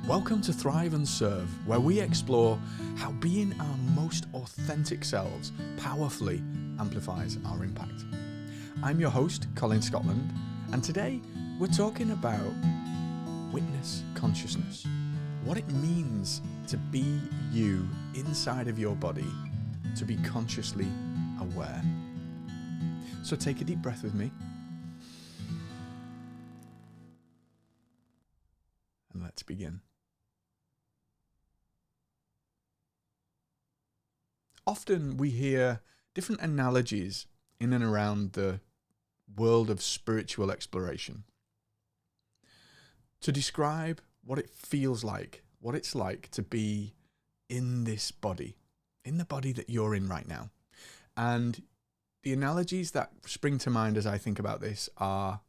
Welcome to Thrive and Serve, where we explore how being our most authentic selves powerfully amplifies our impact. I'm your host, Colin Scotland, and today we're talking about witness consciousness, what it means to be you inside of your body, to be consciously aware. So take a deep breath with me, and let's begin. Often we hear different analogies in and around the world of spiritual exploration to describe what it feels like, what it's like to be in this body, in the body that you're in right now. And the analogies that spring to mind as I think about this are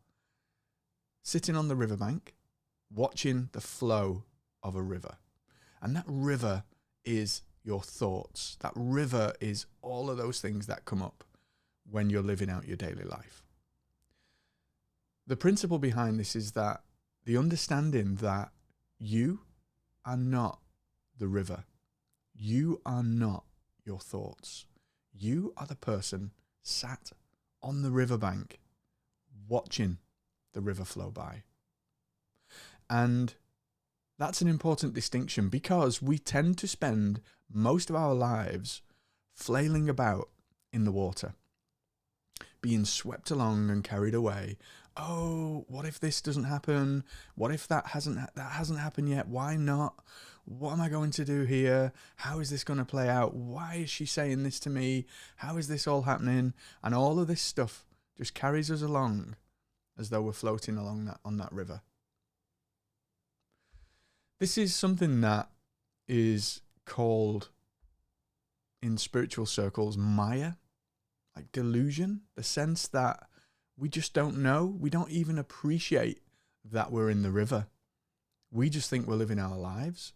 sitting on the riverbank, watching the flow of a river. And that river is your thoughts. That river is all of those things that come up when you're living out your daily life. The principle behind this is that the understanding that you are not the river. You are not your thoughts. You are the person sat on the riverbank watching the river flow by. And that's an important distinction because we tend to spend most of our lives flailing about in the water, being swept along and carried away. Oh, what if this doesn't happen? What if that hasn't happened yet? Why not? What am I going to do here? How is this going to play out? Why is she saying this to me? How is this all happening? And all of this stuff just carries us along as though we're floating along on that river. This is something that is called in spiritual circles Maya, like delusion, the sense that we just don't know. We don't even appreciate that we're in the river. We just think we're living our lives.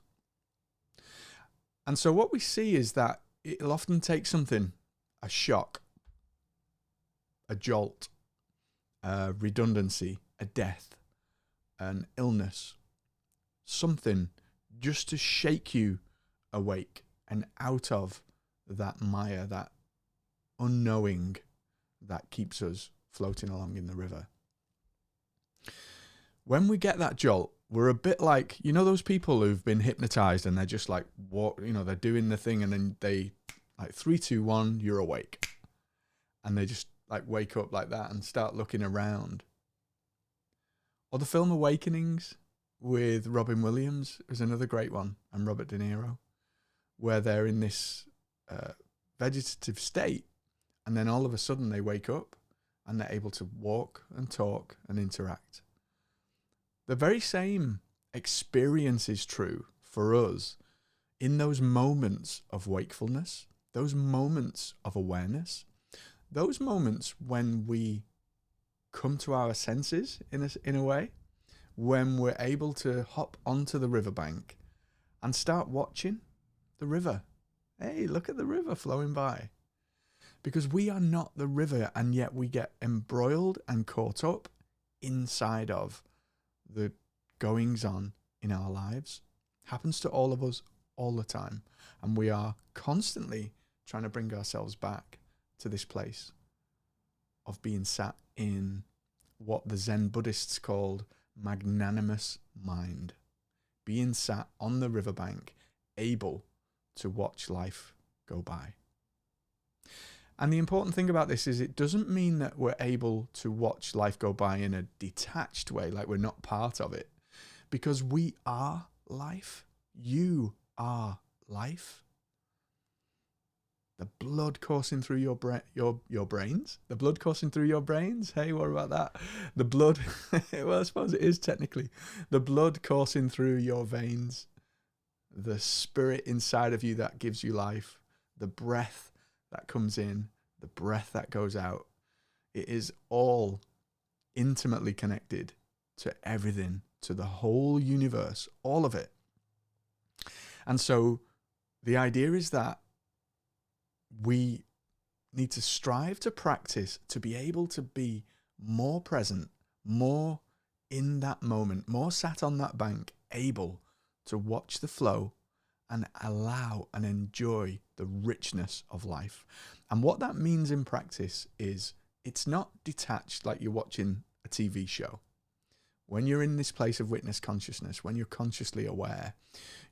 And so what we see is that it'll often take something, a shock, a jolt, a redundancy, a death, an illness, something just to shake you awake and out of that Maya, that unknowing that keeps us floating along in the river. When we get that jolt, we're a bit like, you know, those people who've been hypnotized and they're just like, what, you know, they're doing the thing and then they like 3, 2, 1, you're awake. And they just like wake up like that and start looking around. Or the film Awakenings with Robin Williams is another great one, and Robert De Niro, where they're in this vegetative state, and then all of a sudden they wake up and they're able to walk and talk and interact. The very same experience is true for us in those moments of wakefulness, those moments of awareness, those moments when we come to our senses in a way, when we're able to hop onto the riverbank and start watching the river. Hey, look at the river flowing by. Because we are not the river, and yet we get embroiled and caught up inside of the goings on in our lives. Happens to all of us all the time. And we are constantly trying to bring ourselves back to this place of being sat in what the Zen Buddhists called magnanimous mind, being sat on the riverbank, able to watch life go by. And the important thing about this is it doesn't mean that we're able to watch life go by in a detached way, like we're not part of it, because we are life. You are life. The blood coursing through your brains. The blood coursing through your brains. Hey, what about that? The blood. Well, I suppose it is technically. The blood coursing through your veins. The spirit inside of you that gives you life. The breath that comes in. The breath that goes out. It is all intimately connected to everything, to the whole universe, all of it. And so the idea is that we need to strive to practice to be able to be more present, more in that moment, more sat on that bank, able to watch the flow and allow and enjoy the richness of life. And what that means in practice is it's not detached like you're watching a TV show. When you're in this place of witness consciousness, when you're consciously aware,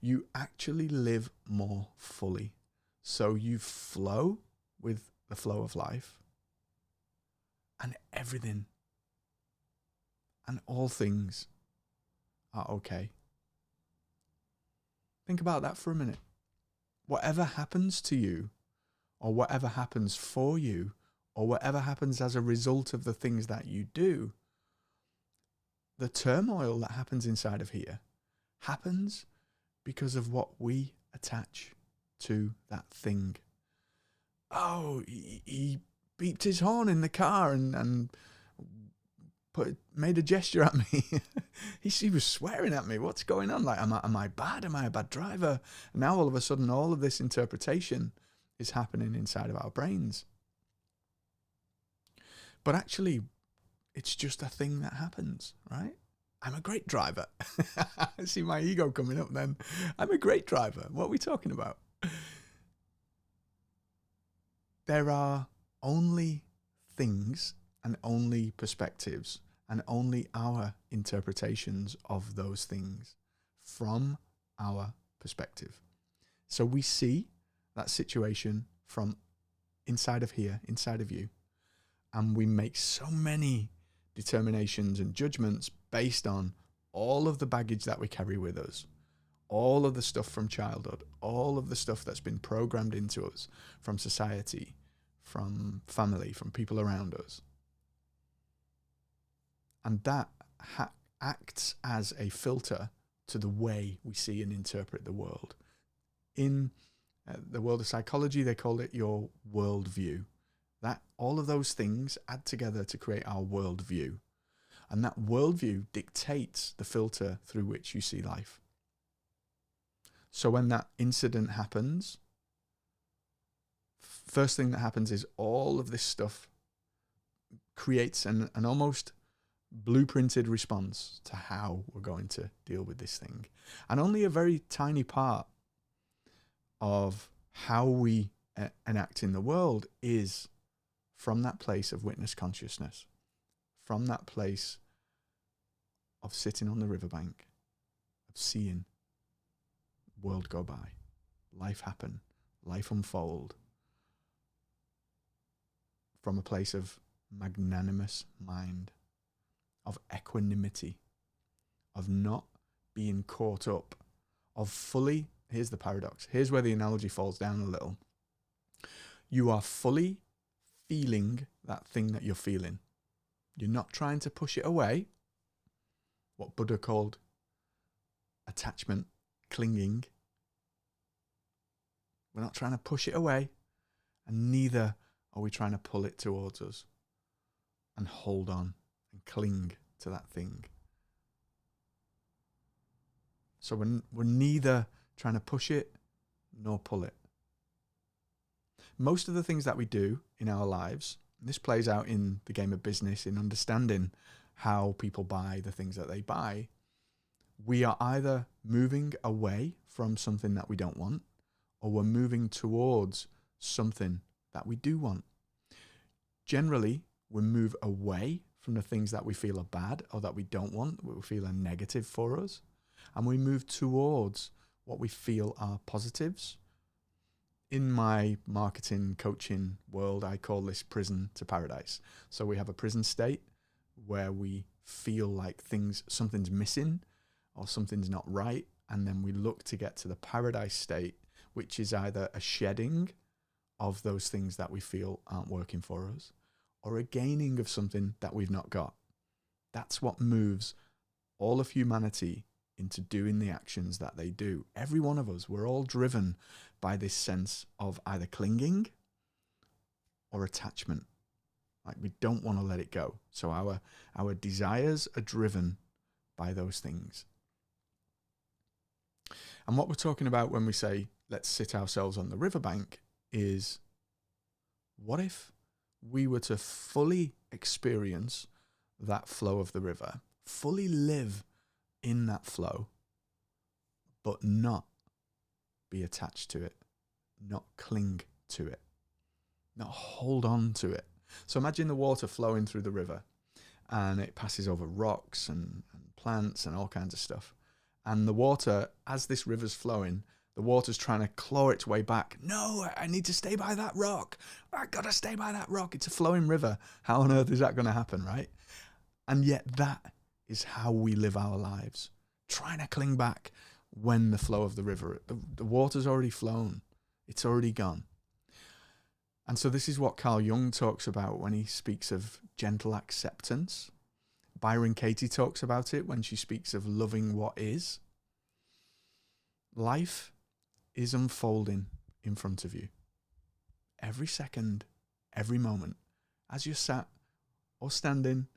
you actually live more fully. So you flow with the flow of life, and everything and all things are okay. Think about that for a minute. Whatever happens to you, or whatever happens for you, or whatever happens as a result of the things that you do, the turmoil that happens inside of here happens because of what we attach to that thing. Oh, he beeped his horn in the car and made a gesture at me. he was swearing at me. What's going on? Like, am I bad? Am I a bad driver? And now all of a sudden, all of this interpretation is happening inside of our brains. But actually, it's just a thing that happens, right? I'm a great driver. I see my ego coming up then. I'm a great driver. What are we talking about? There are only things and only perspectives and only our interpretations of those things from our perspective. So we see that situation from inside of here, inside of you, and we make so many determinations and judgments based on all of the baggage that we carry with us, all of the stuff from childhood, all of the stuff that's been programmed into us from society, from family, from people around us. And that acts as a filter to the way we see and interpret the world. In the world of psychology, they call it your worldview. That all of those things add together to create our worldview. And that worldview dictates the filter through which you see life. So when that incident happens, first thing that happens is all of this stuff creates an almost blueprinted response to how we're going to deal with this thing. And only a very tiny part of how we enact in the world is from that place of witness consciousness, from that place of sitting on the riverbank, of seeing the world go by, life happen, life unfold, from a place of magnanimous mind, of equanimity, of not being caught up, of fully, here's the paradox, here's where the analogy falls down a little. You are fully feeling that thing that you're feeling. You're not trying to push it away, what Buddha called attachment, clinging. We're not trying to push it away, and neither are we trying to pull it towards us and hold on and cling to that thing. So we're neither trying to push it nor pull it. Most of the things that we do in our lives, and this plays out in the game of business, in understanding how people buy the things that they buy, we are either moving away from something that we don't want, or we're moving towards something that we do want. Generally, we move away from the things that we feel are bad or that we don't want, what we feel are negative for us, and we move towards what we feel are positives. In my marketing coaching world, I call this prison to paradise. So we have a prison state where we feel like something's missing or something's not right, and then we look to get to the paradise state, which is either a shedding of those things that we feel aren't working for us, or a gaining of something that we've not got. That's what moves all of humanity into doing the actions that they do. Every one of us, we're all driven by this sense of either clinging or attachment. Like we don't want to let it go. So our desires are driven by those things. And what we're talking about when we say, let's sit ourselves on the riverbank is, what if we were to fully experience that flow of the river, fully live in that flow, but not be attached to it, not cling to it, not hold on to it. So imagine the water flowing through the river, and it passes over rocks and plants and all kinds of stuff. And the water, as this river's flowing, the water's trying to claw its way back. No, I need to stay by that rock. I gotta stay by that rock. It's a flowing river. How on earth is that going to happen, right? And yet that is how we live our lives, trying to cling back when the flow of the river, the water's already flown. It's already gone. And so this is what Carl Jung talks about when he speaks of gentle acceptance. Byron Katie talks about it when she speaks of loving what is. Life is unfolding in front of you. Every second, every moment, as you're sat or standing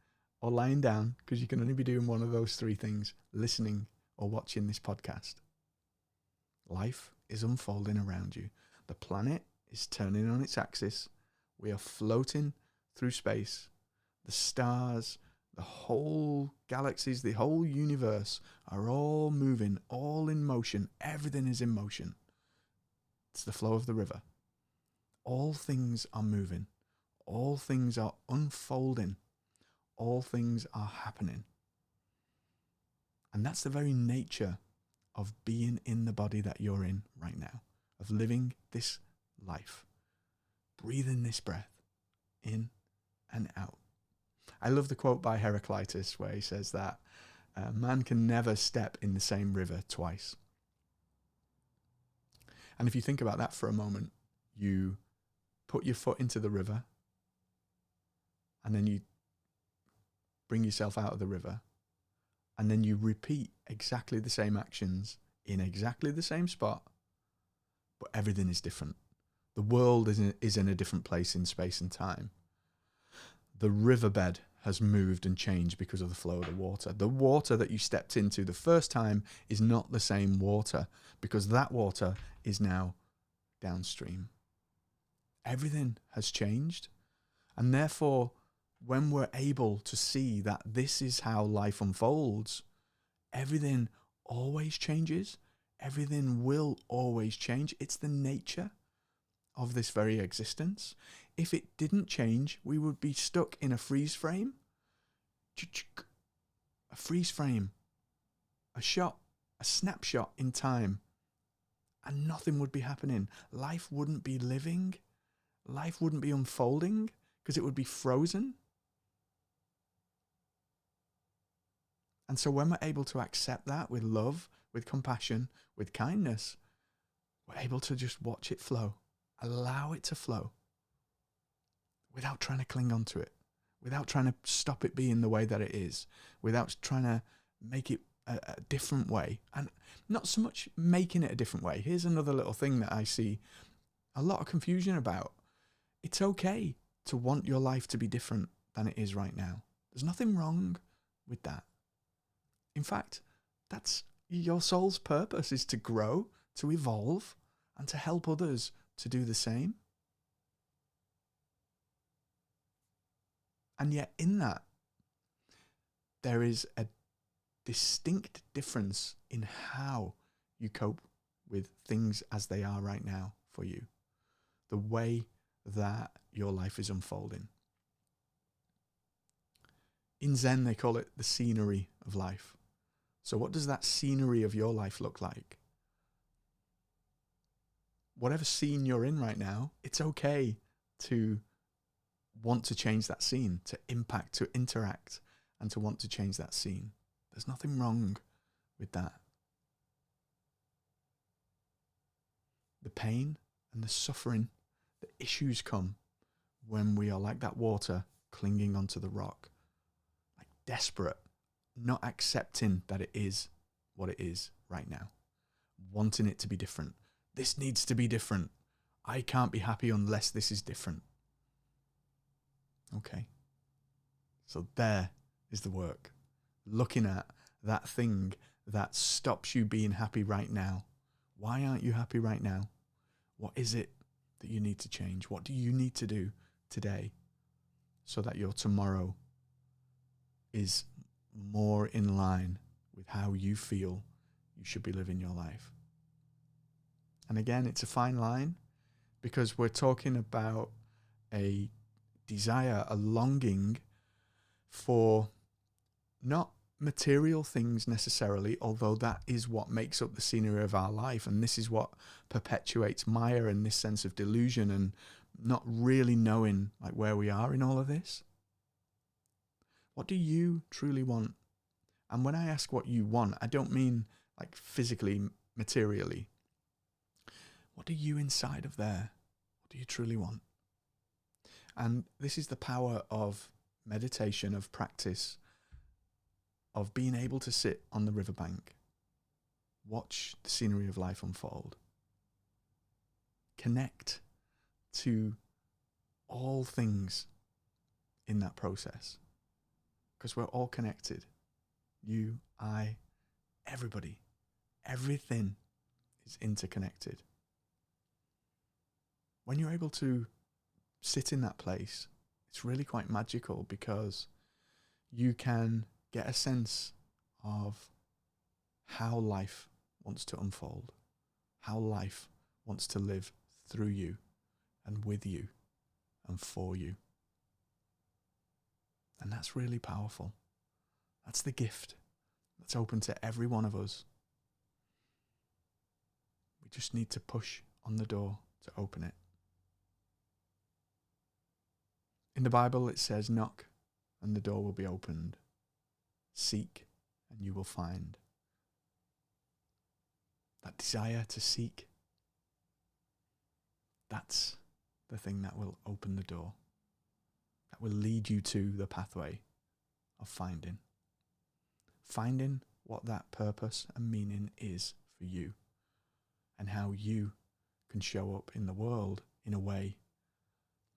or lying down, because you can only be doing one of those three things, listening or watching this podcast. Life is unfolding around you. The planet is turning on its axis. We are floating through space. The stars, the whole galaxies, the whole universe are all moving, all in motion. Everything is in motion. It's the flow of the river. All things are moving. All things are unfolding. All things are happening. And that's the very nature of being in the body that you're in right now, of living this life, breathing this breath in and out. I love the quote by Heraclitus where he says that man can never step in the same river twice. And if you think about that for a moment, you put your foot into the river and then you bring yourself out of the river, and then you repeat exactly the same actions in exactly the same spot, but everything is different. The world is in a different place in space and time. The riverbed has moved and changed because of the flow of the water. The water that you stepped into the first time is not the same water, because that water is now downstream. Everything has changed, and therefore, when we're able to see that this is how life unfolds, everything always changes. Everything will always change. It's the nature of this very existence. If it didn't change, we would be stuck in a freeze frame. A freeze frame. A shot, a snapshot in time. And nothing would be happening. Life wouldn't be living. Life wouldn't be unfolding because it would be frozen. And so when we're able to accept that with love, with compassion, with kindness, we're able to just watch it flow, allow it to flow without trying to cling on to it, without trying to stop it being the way that it is, without trying to make it a different way. And not so much making it a different way. Here's another little thing that I see a lot of confusion about. It's okay to want your life to be different than it is right now. There's nothing wrong with that. In fact, that's your soul's purpose, is to grow, to evolve, and to help others to do the same. And yet in that, there is a distinct difference in how you cope with things as they are right now for you. The way that your life is unfolding. In Zen, they call it the scenery of life. So what does that scenery of your life look like? Whatever scene you're in right now, it's okay to want to change that scene, to impact, to interact, and to want to change that scene. There's nothing wrong with that. The pain and the suffering, the issues come when we are like that water clinging onto the rock, like desperate, not accepting that it is what it is right now, wanting it to be different. This needs to be different. I can't be happy unless this is different. Okay. So there is the work. Looking at that thing that stops you being happy right now. Why aren't you happy right now? What is it that you need to change? What do you need to do today so that your tomorrow is more in line with how you feel you should be living your life. And again, it's a fine line, because we're talking about a desire, a longing for not material things necessarily, although that is what makes up the scenery of our life. And this is what perpetuates Maya and this sense of delusion and not really knowing like where we are in all of this. What do you truly want? And when I ask what you want, I don't mean like physically, materially. What do you inside of there? What do you truly want? And this is the power of meditation, of practice, of being able to sit on the riverbank, watch the scenery of life unfold, connect to all things in that process, because we're all connected. You, I, everybody, everything is interconnected. When you're able to sit in that place, it's really quite magical, because you can get a sense of how life wants to unfold, how life wants to live through you and with you and for you. And that's really powerful. That's the gift that's open to every one of us. We just need to push on the door to open it. In the Bible, it says, knock and the door will be opened. Seek and you will find. That desire to seek, that's the thing that will open the door, that will lead you to the pathway of finding. Finding what that purpose and meaning is for you, and how you can show up in the world in a way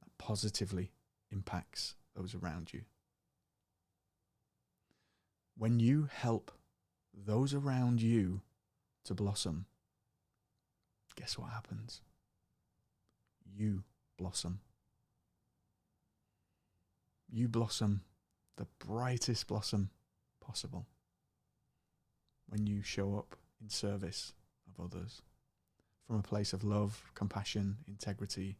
that positively impacts those around you. When you help those around you to blossom, guess what happens? You blossom. You blossom the brightest blossom possible when you show up in service of others from a place of love, compassion, integrity,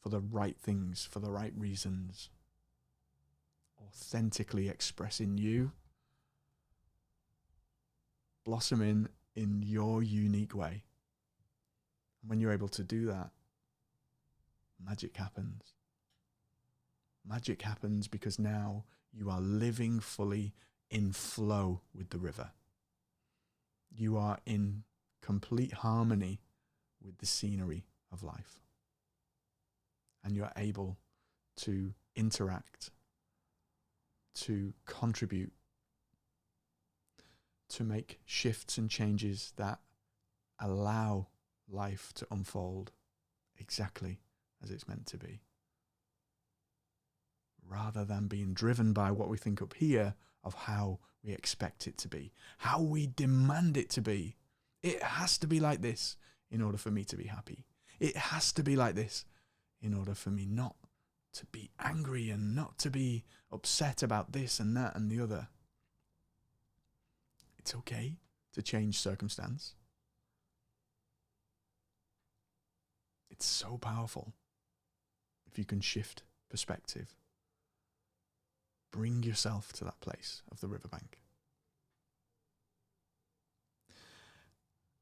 for the right things, for the right reasons, authentically expressing you, blossoming in your unique way. And when you're able to do that, magic happens. Magic happens because now you are living fully in flow with the river. You are in complete harmony with the scenery of life. And you are able to interact, to contribute, to make shifts and changes that allow life to unfold exactly as it's meant to be, rather than being driven by what we think up here of how we expect it to be, how we demand it to be. It has to be like this in order for me to be happy. It has to be like this in order for me not to be angry and not to be upset about this and that and the other. It's okay to change circumstance. It's so powerful if you can shift perspective. Bring yourself to that place of the riverbank.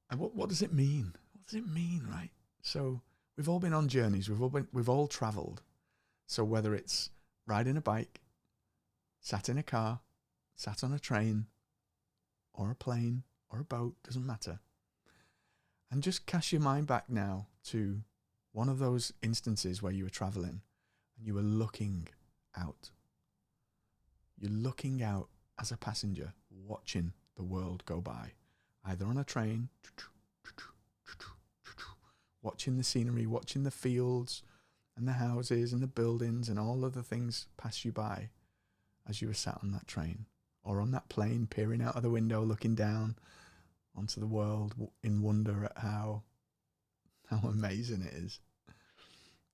And what does it mean? What does it mean, right? So we've all been on journeys. We've all traveled. So whether it's riding a bike, sat in a car, sat on a train, or a plane, or a boat, doesn't matter. And just cast your mind back now to one of those instances where you were traveling and you were looking out. You're looking out as a passenger, watching the world go by, either on a train, watching the scenery, watching the fields and the houses and the buildings and all of the things pass you by as you were sat on that train, or on that plane, peering out of the window, looking down onto the world in wonder at how amazing it is.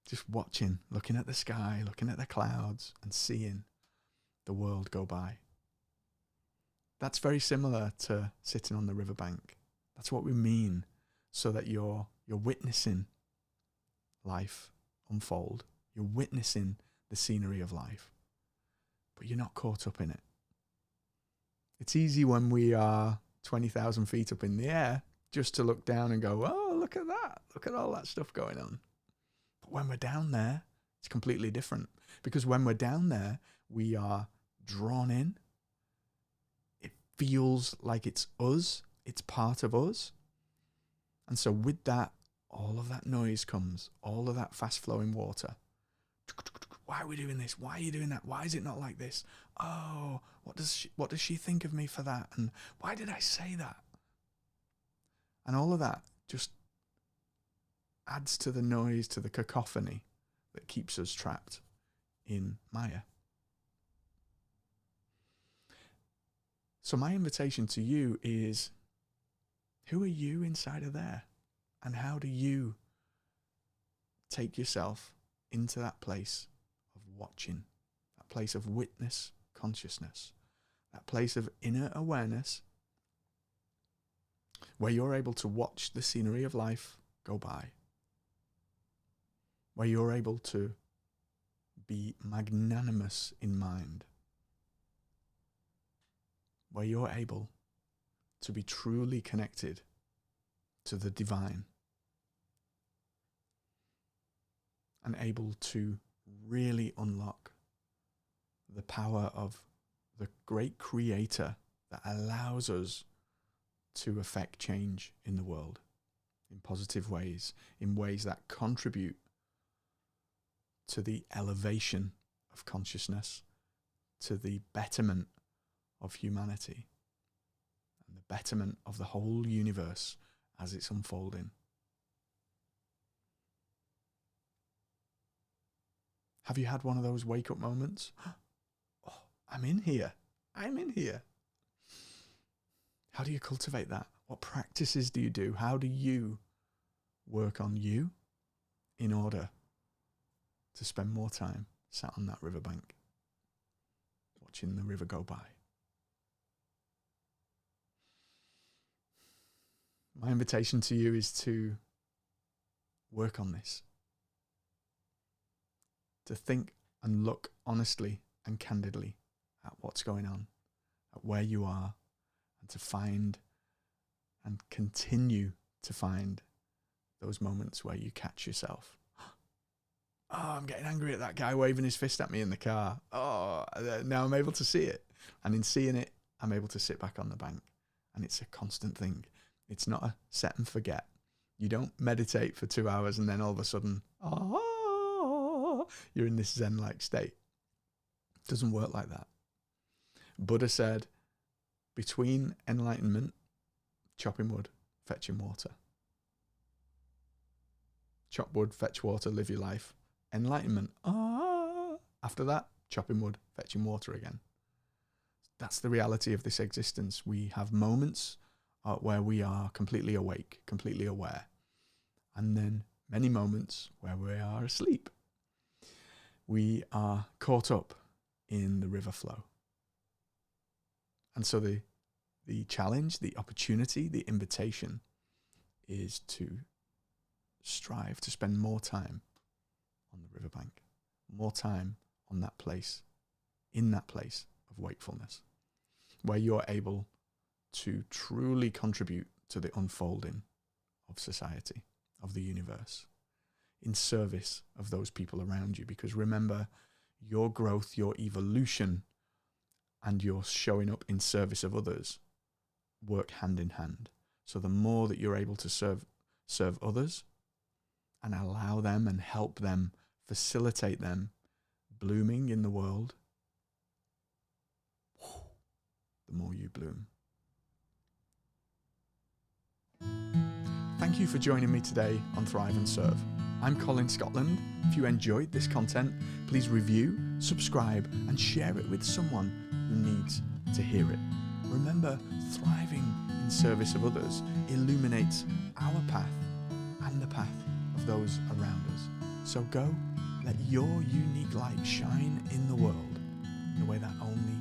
Just watching, looking at the sky, looking at the clouds and seeing the world go by. That's very similar to sitting on the riverbank. That's what we mean, so that you're witnessing life unfold. You're witnessing the scenery of life, but you're not caught up in it. It's easy when we are 20,000 feet up in the air just to look down and go, oh, look at that. Look at all that stuff going on. But when we're down there, it's completely different, because when we're down there, we are drawn in. It feels like it's us. It's part of us. And so with that, all of that noise comes, all of that fast flowing water. Why are we doing this? Why are you doing that? Why is it not like this? Oh, what does she think of me for that? And why did I say that? And all of that just adds to the noise, to the cacophony that keeps us trapped in Maya. So my invitation to you is, who are you inside of there? And how do you take yourself into that place of watching, that place of witness consciousness, that place of inner awareness, where you're able to watch the scenery of life go by, where you're able to be magnanimous in mind, where you're able to be truly connected to the divine, and able to really unlock the power of the great creator that allows us to affect change in the world in positive ways, in ways that contribute to the elevation of consciousness, to the betterment of humanity, and the betterment of the whole universe as it's unfolding. Have you had one of those wake-up moments? Oh, I'm in here. I'm in here. How do you cultivate that? What practices do you do? How do you work on you in order to spend more time sat on that riverbank, watching the river go by? My invitation to you is to work on this, to think and look honestly and candidly at what's going on, at where you are, and to find and continue to find those moments where you catch yourself. Oh, I'm getting angry at that guy waving his fist at me in the car. Oh, now I'm able to see it. And in seeing it, I'm able to sit back on the bank. And it's a constant thing. It's not a set and forget. You don't meditate for 2 hours and then all of a sudden, you're in this Zen-like state. It doesn't work like that. Buddha said, between enlightenment, chopping wood, fetching water. Chop wood, fetch water, live your life. Enlightenment. After that, chopping wood, fetching water again. That's the reality of this existence. We have moments where we are completely awake, completely aware. And then many moments where we are asleep. We are caught up in the river flow. And so the challenge, the opportunity, the invitation is to strive to spend more time on the riverbank, more time on that place, in that place of wakefulness, where you're able to truly contribute to the unfolding of society, of the universe, in service of those people around you. Because remember, your growth, your evolution, and your showing up in service of others work hand in hand. So the more that you're able to serve others and allow them and help them, facilitate them blooming in the world, the more you bloom. Thank you for joining me today on Thrive and Serve. I'm Colin Scotland. If you enjoyed this content, please review, subscribe, and share it with someone who needs to hear it. Remember, thriving in service of others illuminates our path and the path of those around us. So go, let your unique light shine in the world in a way that only